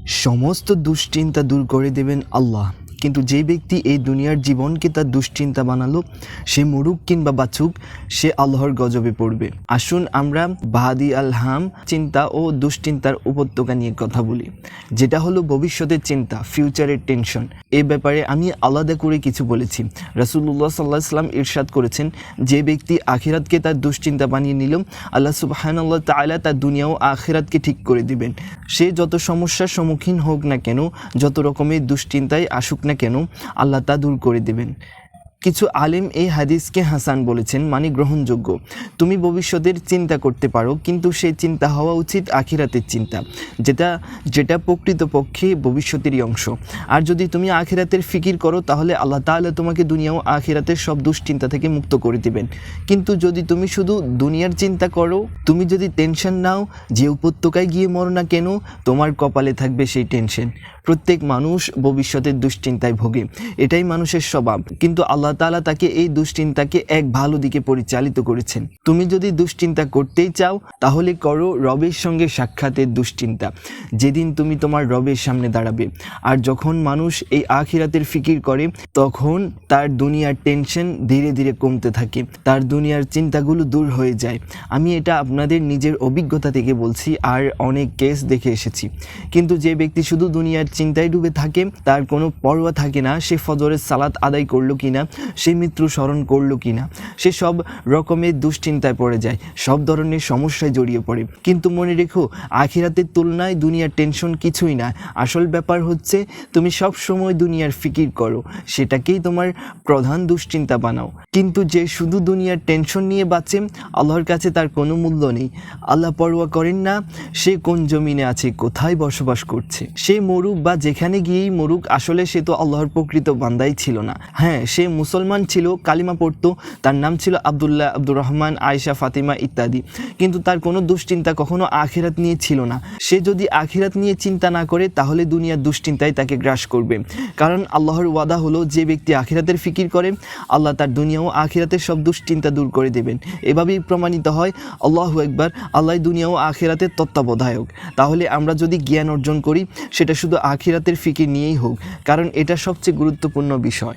সমস্ত দুশ্চিন্তা দূর করে দেবেন আল্লাহ, কিন্তু যে ব্যক্তি এই দুনিয়ার জীবনকে তার দুশ্চিন্তা বানালো, সে মরুক কিংবা বাঁচুক, সে আল্লাহর গজবে পড়বে। আসুন আমরা বাদি আল হাম, চিন্তা ও দুশ্চিন্তার উপত্যকা নিয়ে কথা বলি, যেটা হলো ভবিষ্যতের চিন্তা, ফিউচারের টেনশন। এ ব্যাপারে আমি আলাদা করে কিছু বলেছি। রাসূলুল্লাহ সাল্লাল্লাহু আলাইহি ওয়াসাল্লাম ইরশাদ করেছেন, যে ব্যক্তি আখিরাতকে তার দুশ্চিন্তা বানিয়ে নিল, আল্লাহ সুবহানাহু তাআলা তার দুনিয়া ও আখিরাতকে ঠিক করে দিবেন। সে যত সমস্যার সম্মুখীন হোক না কেন, যত রকমের দুশ্চিন্তায় আসুক না কেন, আল্লাহ তা দূর করে দেবেন। কিছু আলেম এই হাদিসকে হাসান বলেছেন, মানে গ্রহণযোগ্য। তুমি ভবিষ্যতের চিন্তা করতে পারো, কিন্তু সেই চিন্তা হওয়া উচিত আখিরাতের চিন্তা, যেটা প্রকৃতপক্ষে ভবিষ্যতেরই অংশ। আর যদি তুমি আখিরাতের ফিকির করো, তাহলে আল্লাহ তাআলা তোমাকে দুনিয়া ও আখিরাতের সব দুশ্চিন্তা থেকে মুক্ত করে দিবেন। কিন্তু যদি তুমি শুধু দুনিয়ার চিন্তা করো, তুমি যদি টেনশন নাও, যে উপত্যকায় গিয়ে মরো না কেন, তোমার কপালে থাকবে সেই টেনশন। প্রত্যেক মানুষ ভবিষ্যতের দুশ্চিন্তায় ভোগে, এটাই মানুষের স্বভাব। কিন্তু আল্লাহ তাআলা তাকে এই দুশ্চিন্তাকে এক ভালো দিকে পরিচালিত করেছেন। তুমি যদি দুশ্চিন্তা করতেই চাও, তাহলে করো রবের সঙ্গে সাক্ষাতের দুশ্চিন্তা, যেদিন তুমি তোমার রবের সামনে দাঁড়াবে। আর যখন মানুষ এই আখিরাতের ফিকির করে, তখন তার দুনিয়ার টেনশন ধীরে ধীরে কমতে থাকে, তার দুনিয়ার চিন্তাগুলো দূর হয়ে যায়। আমি এটা আপনাদের নিজের অভিজ্ঞতা থেকে বলছি, আর অনেক কেস দেখে এসেছি। কিন্তু যে ব্যক্তি শুধু দুনিয়ার চিন্তায় ডুবে থাকে, তার কোনো পরোয়া থাকে না সে ফজরের সালাত আদায় করলো কিনা, সে মৃত্যু স্মরণ করলো কিনা, সে সব রকমের দুশ্চিন্তায় পড়ে যায়, সব ধরনের সমস্যায় জড়িয়ে পড়ে। কিন্তু মনে রেখো, আখিরাতের তুলনায় দুনিয়ার টেনশন কিছুই না। আসল ব্যাপার হচ্ছে তুমি সব সময় দুনিয়ার ফিকির করো, সেটাকেই তোমার প্রধান দুশ্চিন্তা বানাও। কিন্তু যে শুধু দুনিয়ার টেনশন নিয়ে বাঁচে, আল্লাহর কাছে তার কোনো মূল্য নেই। আল্লাহ পরোয়া করেন না সে কোন জমিনে আছে, কোথায় বসবাস করছে। সে মরুক বা যেখানে গিয়েই মরুক, আসলে সে তো আল্লাহর প্রকৃত বান্দাই ছিল না। হ্যাঁ, সে মুসলমান ছিল, কালিমা পড়তো, তার নাম ছিল আব্দুল্লাহ, আব্দুর রহমান, আয়েশা, ফাতিমা ইত্যাদি, কিন্তু তার কোনো দুশ্চিন্তা কখনো আখিরাত নিয়ে ছিল না। সে যদি আখিরাত নিয়ে চিন্তা না করে, তাহলে দুনিয়ার দুশ্চিন্তায় তাকে গ্রাস করবে। কারণ আল্লাহর ওয়াদা হলো, যে ব্যক্তি আখিরাতের ফিকির করে, আল্লাহ তার দুনিয়া ও আখিরাতের সব দুশ্চিন্তা দূর করে দেবেন। এভাবেই প্রমাণিত হয়, আল্লাহু আকবার, আল্লাহ দুনিয়া ও আখিরাতের তত্ত্বাবধায়ক। তাহলে আমরা যদি জ্ঞান অর্জন করি, সেটা শুধু আখিরাতের ফিকির নিয়েই হোক, কারণ এটা সবচেয়ে গুরুত্বপূর্ণ বিষয়।